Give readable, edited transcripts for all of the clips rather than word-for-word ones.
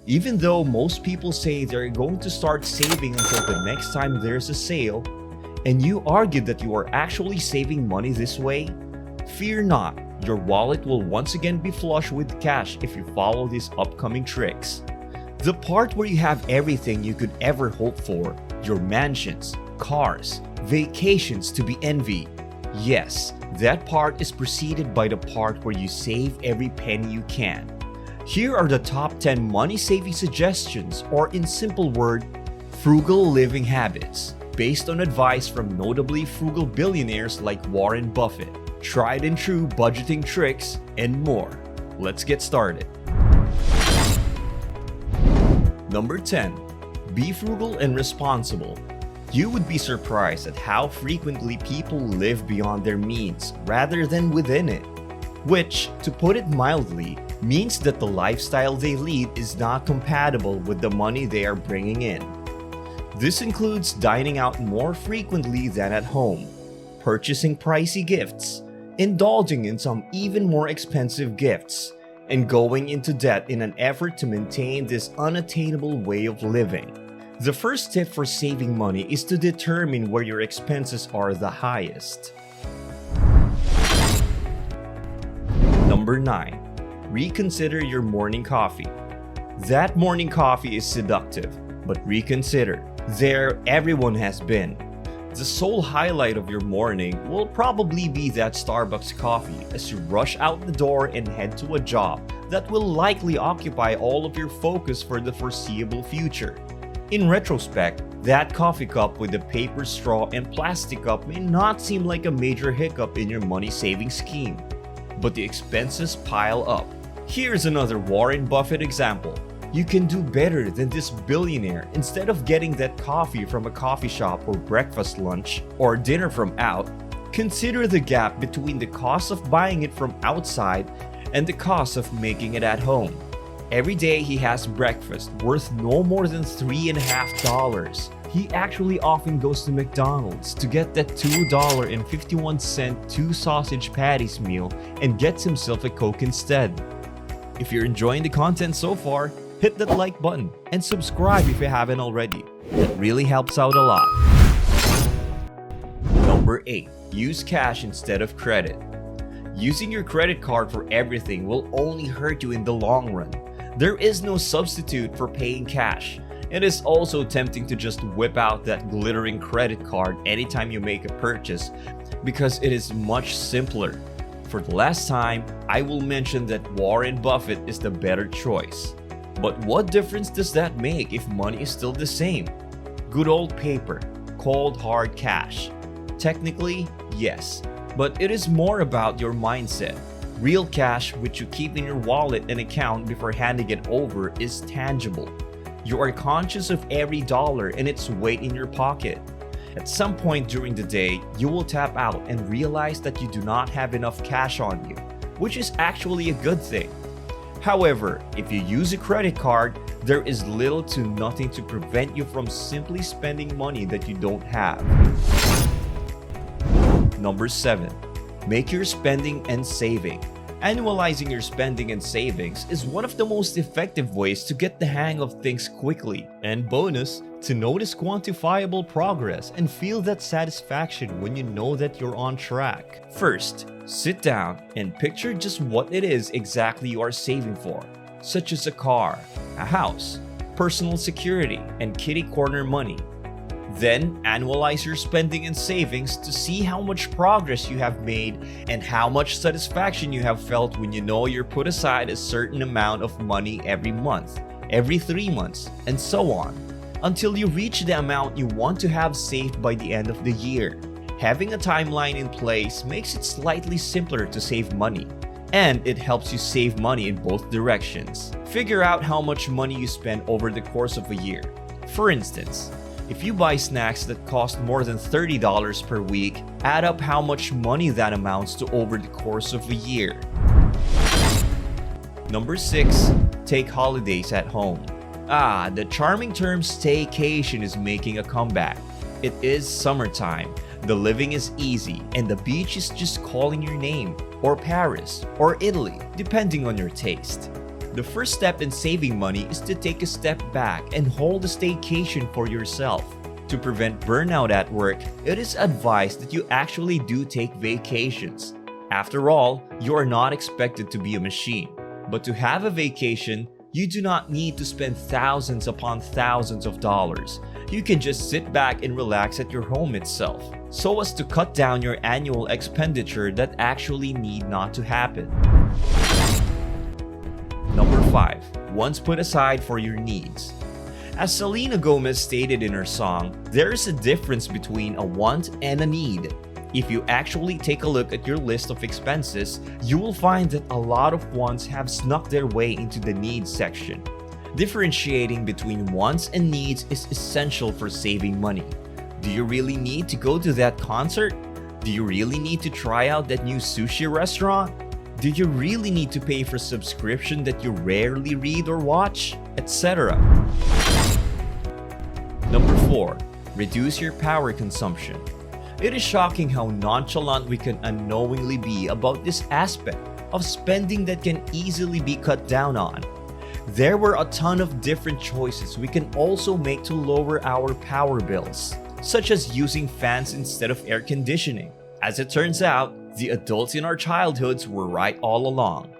Even though most people say they're going to start saving until the next time there's a sale, and you argue that you are actually saving money this way, fear not, your wallet will once again be flush with cash if you follow these upcoming tricks. The part where you have everything you could ever hope for, your mansions, cars, vacations to be envied. Yes, that part is preceded by the part where you save every penny you can. Here are the top 10 money-saving suggestions, or in simple word, frugal living habits, based on advice from notably frugal billionaires like Warren Buffett, tried and true budgeting tricks, and more. Let's get started. Number 10. Be frugal and responsible. You would be surprised at how frequently people live beyond their means rather than within it, which, to put it mildly, means that the lifestyle they lead is not compatible with the money they are bringing in. This includes dining out more frequently than at home, purchasing pricey gifts, indulging in some even more expensive gifts, and going into debt in an effort to maintain this unattainable way of living. The first tip for saving money is to determine where your expenses are the highest. Number 9. Reconsider your morning coffee. That morning coffee is seductive, but reconsider. There, everyone has been. The sole highlight of your morning will probably be that Starbucks coffee as you rush out the door and head to a job that will likely occupy all of your focus for the foreseeable future. In retrospect, that coffee cup with the paper straw and plastic cup may not seem like a major hiccup in your money-saving scheme, but the expenses pile up. Here's another Warren Buffett example. You can do better than this billionaire. Instead of getting that coffee from a coffee shop or breakfast lunch or dinner from out, consider the gap between the cost of buying it from outside and the cost of making it at home. Every day he has breakfast worth no more than $3.50. He actually often goes to McDonald's to get that $2.51 two sausage patties meal and gets himself a Coke instead. If you're enjoying the content so far, hit that like button and subscribe if you haven't already. That really helps out a lot. Number 8. Use cash instead of credit. Using your credit card for everything will only hurt you in the long run. There is no substitute for paying cash. It is also tempting to just whip out that glittering credit card anytime you make a purchase because it is much simpler. For the last time, I will mention that Warren Buffett is the better choice. But what difference does that make if money is still the same? Good old paper, cold hard cash. Technically, yes, but it is more about your mindset. Real cash, which you keep in your wallet and account before handing it over, is tangible. You are conscious of every dollar and its weight in your pocket. At some point during the day, you will tap out and realize that you do not have enough cash on you, which is actually a good thing. However, if you use a credit card, there is little to nothing to prevent you from simply spending money that you don't have. Number 7. Make your spending and saving. Annualizing your spending and savings is one of the most effective ways to get the hang of things quickly. And bonus, to notice quantifiable progress and feel that satisfaction when you know that you're on track. First, sit down and picture just what it is exactly you are saving for, such as a car, a house, personal security, and kitty corner money. Then, annualize your spending and savings to see how much progress you have made and how much satisfaction you have felt when you know you're put aside a certain amount of money every month, every 3 months, and so on, until you reach the amount you want to have saved by the end of the year. Having a timeline in place makes it slightly simpler to save money, and it helps you save money in both directions. Figure out how much money you spend over the course of a year. For instance, if you buy snacks that cost more than $30 per week, add up how much money that amounts to over the course of a year. Number 6. Take holidays at home. The charming term staycation is making a comeback. It is summertime, the living is easy, and the beach is just calling your name, or Paris, or Italy, depending on your taste. The first step in saving money is to take a step back and hold a staycation for yourself. To prevent burnout at work, it is advised that you actually do take vacations. After all, you are not expected to be a machine. But to have a vacation, you do not need to spend thousands upon thousands of dollars. You can just sit back and relax at your home itself, so as to cut down your annual expenditure that actually need not to happen. Number 5. Once put aside for your needs. As Selena Gomez stated in her song, there is a difference between a want and a need. If you actually take a look at your list of expenses, you will find that a lot of wants have snuck their way into the needs section. Differentiating between wants and needs is essential for saving money. Do you really need to go to that concert? Do you really need to try out that new sushi restaurant? Do you really need to pay for subscription that you rarely read or watch? Etc. Number 4. Reduce your power consumption. It is shocking how nonchalant we can unknowingly be about this aspect of spending that can easily be cut down on. There were a ton of different choices we can also make to lower our power bills, such as using fans instead of air conditioning. As it turns out, the adults in our childhoods were right all along.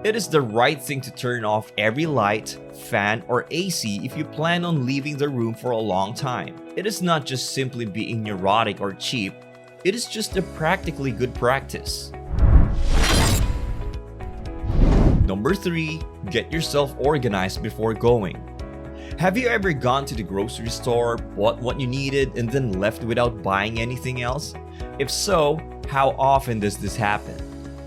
It is the right thing to turn off every light, fan, or AC if you plan on leaving the room for a long time. It is not just simply being neurotic or cheap, it is just a practically good practice. Number 3. Get yourself organized before going. Have you ever gone to the grocery store, bought what you needed, and then left without buying anything else? If so, how often does this happen?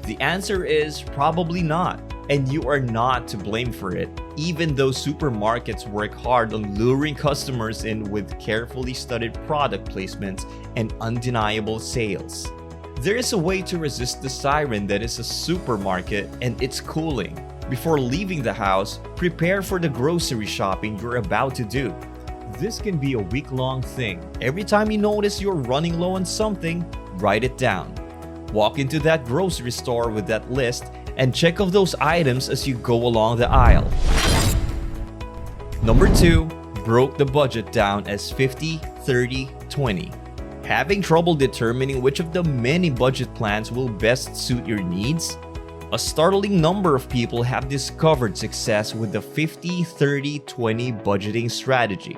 The answer is probably not, and you are not to blame for it, even though supermarkets work hard on luring customers in with carefully studied product placements and undeniable sales. There is a way to resist the siren that is a supermarket and its cooling. Before leaving the house, prepare for the grocery shopping you're about to do. This can be a week-long thing. Every time you notice you're running low on something, write it down. Walk into that grocery store with that list and check off those items as you go along the aisle. Number 2. Broke the budget down as 50, 30, 20. Having trouble determining which of the many budget plans will best suit your needs? A startling number of people have discovered success with the 50, 30, 20 budgeting strategy.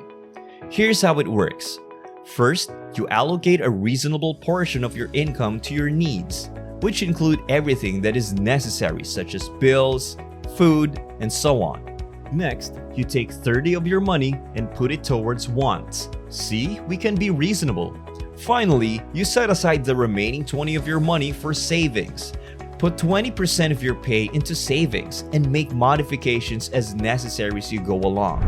Here's how it works. First, you allocate a reasonable portion of your income to your needs, which include everything that is necessary such as bills, food, and so on. Next, you take 30 of your money and put it towards wants. See, we can be reasonable. Finally, you set aside the remaining 20 of your money for savings. Put 20% of your pay into savings and make modifications as necessary as you go along.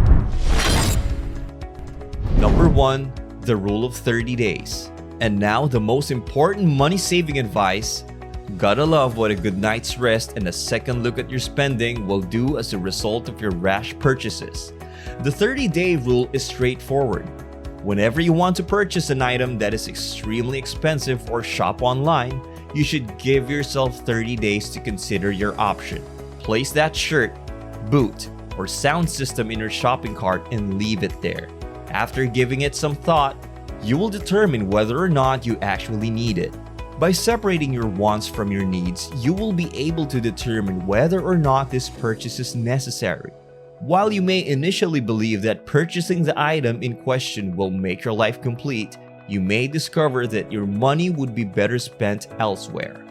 Number 1. The rule of 30 days. And now the most important money-saving advice. Gotta love what a good night's rest and a second look at your spending will do as a result of your rash purchases. The 30-day rule is straightforward. Whenever you want to purchase an item that is extremely expensive or shop online, you should give yourself 30 days to consider your option. Place that shirt, boot, or sound system in your shopping cart and leave it there. After giving it some thought, you will determine whether or not you actually need it. By separating your wants from your needs, you will be able to determine whether or not this purchase is necessary. While you may initially believe that purchasing the item in question will make your life complete, you may discover that your money would be better spent elsewhere.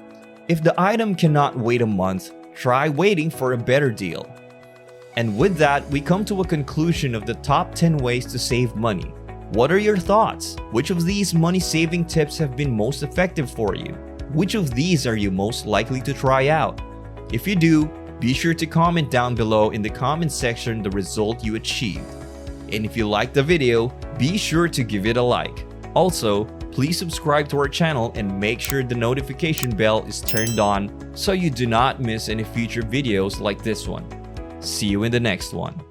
If the item cannot wait a month, try waiting for a better deal. And with that, we come to a conclusion of the top 10 ways to save money. What are your thoughts? Which of these money-saving tips have been most effective for you? Which of these are you most likely to try out? If you do, be sure to comment down below in the comment section the result you achieved. And if you liked the video, be sure to give it a like. Also, please subscribe to our channel and make sure the notification bell is turned on so you do not miss any future videos like this one. See you in the next one.